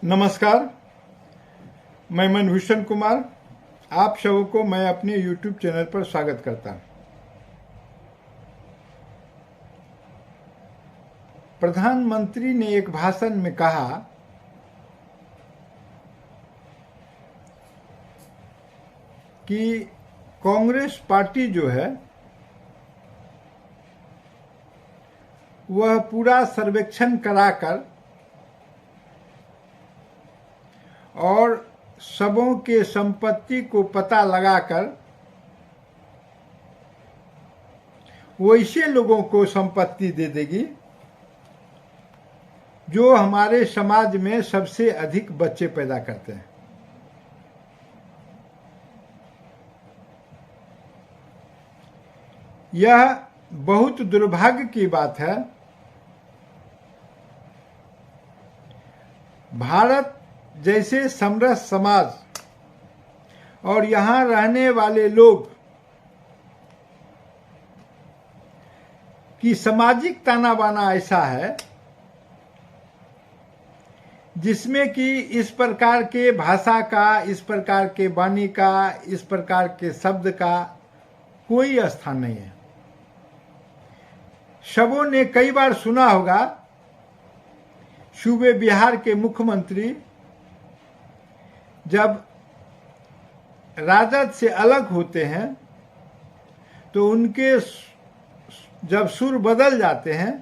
नमस्कार, मैं मनभूषण कुमार। आप सबों को मैं अपने YouTube चैनल पर स्वागत करता हूँ। प्रधानमंत्री ने एक भाषण में कहा कि कांग्रेस पार्टी जो है वह पूरा सर्वेक्षण कराकर और सबों के संपत्ति को पता लगाकर वैसे लोगों को संपत्ति दे देगी जो हमारे समाज में सबसे अधिक बच्चे पैदा करते हैं। यह बहुत दुर्भाग्य की बात है। भारत जैसे समृद्ध समाज और यहाँ रहने वाले लोग की सामाजिक ताना बाना ऐसा है जिसमें कि इस प्रकार के भाषा का, इस प्रकार के वाणी का, इस प्रकार के शब्द का कोई स्थान नहीं है। सबों ने कई बार सुना होगा, सूबे बिहार के मुख्यमंत्री जब राजद से अलग होते हैं तो उनके जब सुर बदल जाते हैं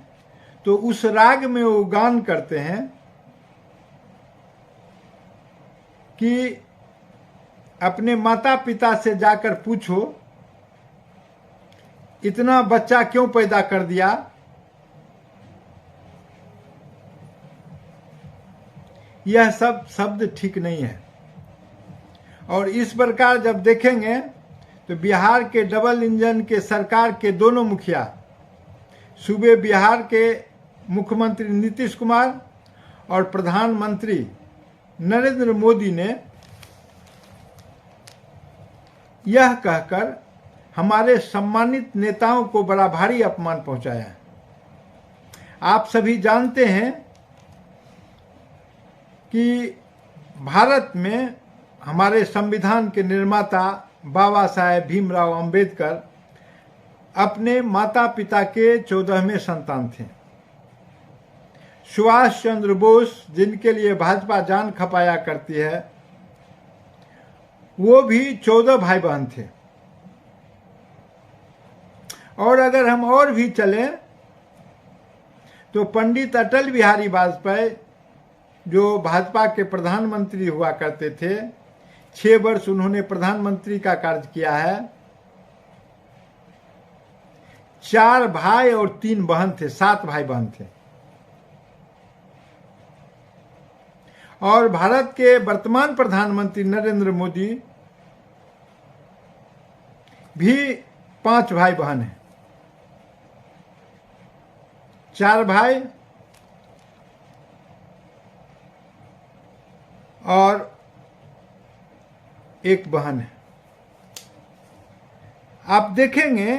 तो उस राग में वो गान करते हैं कि अपने माता पिता से जाकर पूछो इतना बच्चा क्यों पैदा कर दिया। यह सब शब्द ठीक नहीं है। और इस प्रकार जब देखेंगे तो बिहार के डबल इंजन के सरकार के दोनों मुखिया, सूबे बिहार के मुख्यमंत्री नीतीश कुमार और प्रधानमंत्री नरेंद्र मोदी ने यह कहकर हमारे सम्मानित नेताओं को बड़ा भारी अपमान पहुंचाया है। आप सभी जानते हैं कि भारत में हमारे संविधान के निर्माता बाबा साहेब भीमराव अंबेडकर अपने माता पिता के 14वें संतान थे। सुभाष चंद्र बोस, जिनके लिए भाजपा जान खपाया करती है, वो भी 14 भाई बहन थे। और अगर हम और भी चलें तो पंडित अटल बिहारी वाजपेयी जो भाजपा के प्रधानमंत्री हुआ करते थे, 6 वर्ष उन्होंने प्रधानमंत्री का कार्य किया है। 4 भाई और 3 बहन थे, 7 भाई बहन थे। और भारत के वर्तमान प्रधानमंत्री नरेंद्र मोदी भी 5 भाई बहन हैं। 4 भाई और 1 बहन है। आप देखेंगे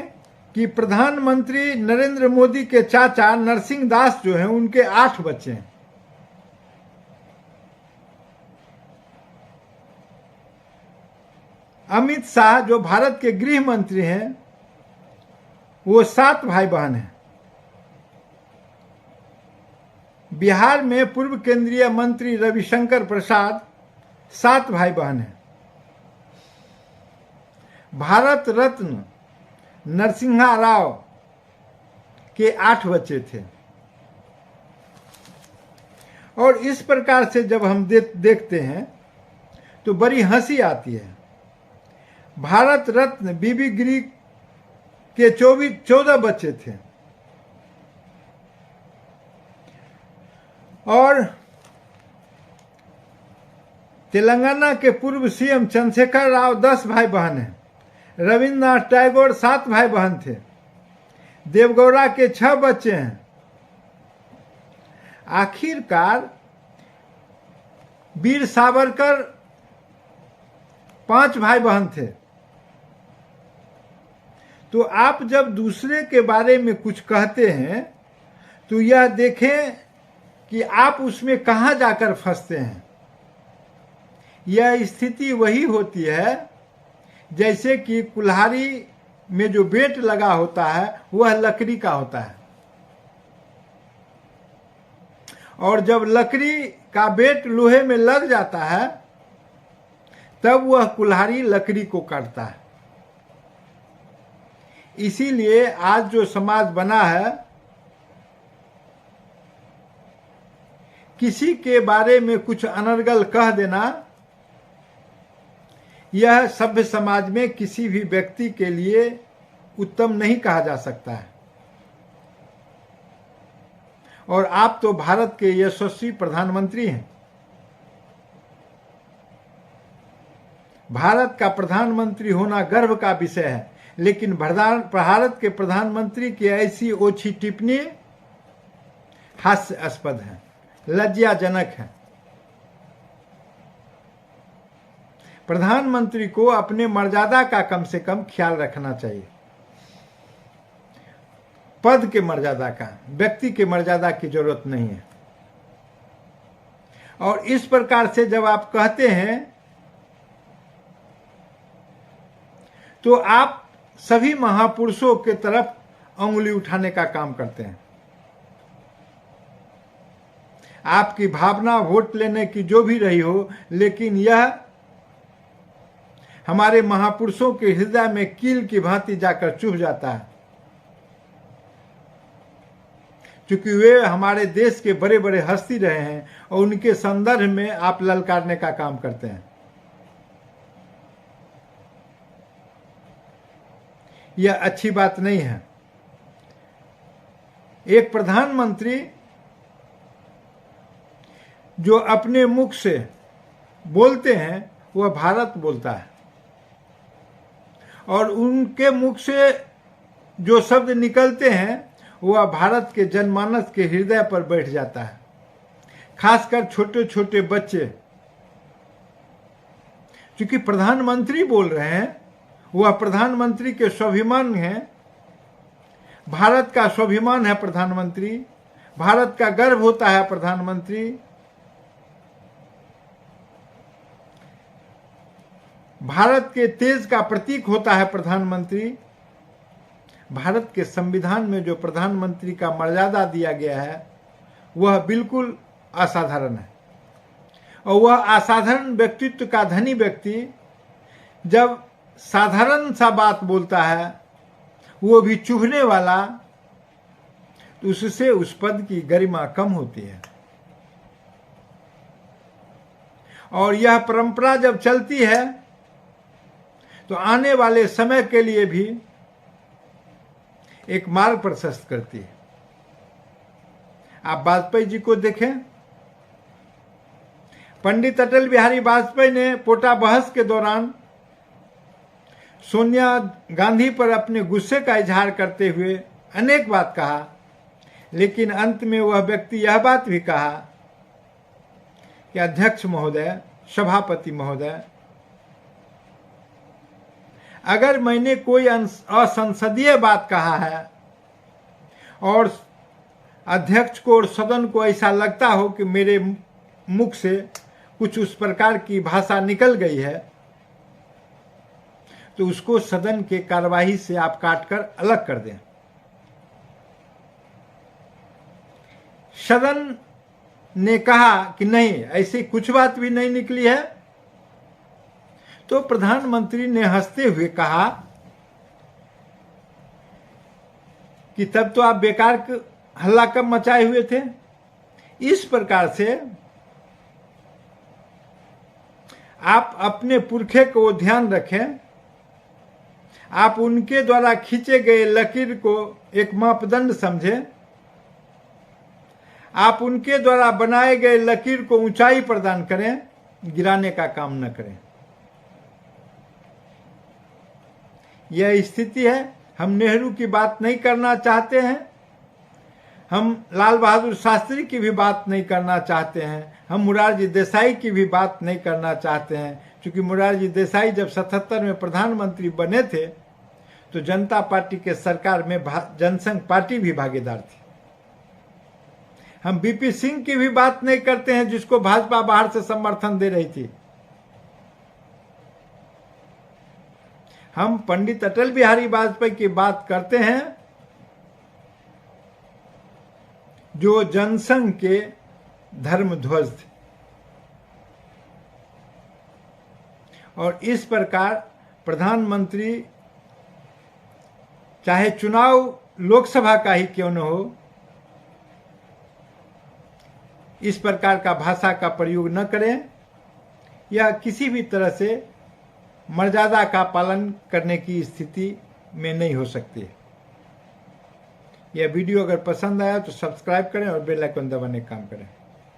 कि प्रधानमंत्री नरेंद्र मोदी के चाचा नरसिंह दास जो हैं, उनके 8 बच्चे हैं। अमित शाह जो भारत के गृह मंत्री हैं, वो 7 भाई बहन हैं। बिहार में पूर्व केंद्रीय मंत्री रविशंकर प्रसाद 7 भाई बहन हैं। भारत रत्न नरसिम्हा राव के 8 बच्चे थे। और इस प्रकार से जब हम देखते हैं तो बड़ी हंसी आती है। भारत रत्न बीबी गिरी के 14 बच्चे थे। और तेलंगाना के पूर्व सीएम चंद्रशेखर राव 10 भाई बहन हैं। रविन्द्रनाथ टैगोर 7 भाई बहन थे। देवगौड़ा के 6 बच्चे हैं। आखिरकार वीर सावरकर 5 भाई बहन थे। तो आप जब दूसरे के बारे में कुछ कहते हैं तो यह देखें कि आप उसमें कहाँ जाकर फंसते हैं। यह स्थिति वही होती है जैसे कि कुल्हाड़ी में जो बेट लगा होता है वह लकड़ी का होता है, और जब लकड़ी का बेट लोहे में लग जाता है तब वह कुल्हाड़ी लकड़ी को काटता है। इसीलिए आज जो समाज बना है, किसी के बारे में कुछ अनर्गल कह देना, यह सभ्य समाज में किसी भी व्यक्ति के लिए उत्तम नहीं कहा जा सकता है। और आप तो भारत के यशस्वी प्रधानमंत्री हैं। भारत का प्रधानमंत्री होना गर्व का विषय है, लेकिन भारत के प्रधानमंत्री की ऐसी ओछी टिप्पणी हास्यास्पद है, लज्जाजनक है। प्रधानमंत्री को अपने मर्यादा का कम से कम ख्याल रखना चाहिए। पद के मर्यादा का, व्यक्ति के मर्यादा की जरूरत नहीं है। और इस प्रकार से जब आप कहते हैं तो आप सभी महापुरुषों के तरफ अंगुली उठाने का काम करते हैं। आपकी भावना वोट लेने की जो भी रही हो, लेकिन यह हमारे महापुरुषों के हृदय में कील की भांति जाकर चुभ जाता है, क्योंकि वे हमारे देश के बड़े बड़े हस्ती रहे हैं और उनके संदर्भ में आप ललकारने का काम करते हैं। यह अच्छी बात नहीं है। एक प्रधानमंत्री जो अपने मुख से बोलते हैं वह भारत बोलता है, और उनके मुख से जो शब्द निकलते हैं वह भारत के जनमानस के हृदय पर बैठ जाता है। खासकर छोटे छोटे बच्चे, क्योंकि प्रधानमंत्री बोल रहे हैं, वह प्रधानमंत्री के स्वाभिमान हैं। भारत का स्वाभिमान है प्रधानमंत्री, भारत का गर्व होता है प्रधानमंत्री। भारत के तेज का प्रतीक होता है प्रधानमंत्री। भारत के संविधान में जो प्रधानमंत्री का मर्यादा दिया गया है वह बिल्कुल असाधारण है, और वह असाधारण व्यक्तित्व का धनी व्यक्ति जब साधारण सा बात बोलता है, वो भी चुभने वाला, तो उससे उस पद की गरिमा कम होती है। और यह परंपरा जब चलती है तो आने वाले समय के लिए भी एक मार्ग प्रशस्त करती है। आप वाजपेयी जी को देखें। पंडित अटल बिहारी वाजपेयी ने पोटा बहस के दौरान सोनिया गांधी पर अपने गुस्से का इजहार करते हुए अनेक बात कहा, लेकिन अंत में वह व्यक्ति यह बात भी कहा कि अध्यक्ष महोदय, सभापति महोदय, अगर मैंने कोई असंसदीय बात कहा है और अध्यक्ष को और सदन को ऐसा लगता हो कि मेरे मुख से कुछ उस प्रकार की भाषा निकल गई है, तो उसको सदन के कार्यवाही से आप काटकर अलग कर दें। सदन ने कहा कि नहीं, ऐसी कुछ बात भी नहीं निकली है, तो प्रधानमंत्री ने हंसते हुए कहा कि तब तो आप बेकार हल्ला कब मचाए हुए थे। इस प्रकार से आप अपने पुरखे को ध्यान रखें। आप उनके द्वारा खींचे गए लकीर को एक मापदंड समझें। आप उनके द्वारा बनाए गए लकीर को ऊंचाई प्रदान करें, गिराने का काम न करें। यह स्थिति है। हम नेहरू की बात नहीं करना चाहते हैं, हम लाल बहादुर शास्त्री की भी बात नहीं करना चाहते हैं, हम मुरारजी देसाई की भी बात नहीं करना चाहते हैं, क्योंकि मुरारजी देसाई जब 77 में प्रधानमंत्री बने थे तो जनता पार्टी के सरकार में जनसंघ पार्टी भी भागीदार थी। हम बीपी सिंह की भी बात नहीं करते हैं, जिसको भाजपा बाहर से समर्थन दे रही थी। हम पंडित अटल बिहारी वाजपेयी की बात करते हैं, जो जनसंघ के धर्मध्वज थे। और इस प्रकार प्रधानमंत्री चाहे चुनाव लोकसभा का ही क्यों न हो, इस प्रकार का भाषा का प्रयोग न करें या किसी भी तरह से मर्यादा का पालन करने की स्थिति में नहीं हो सकती। यह वीडियो अगर पसंद आया तो सब्सक्राइब करें और बेल आइकन दबाने का काम करें।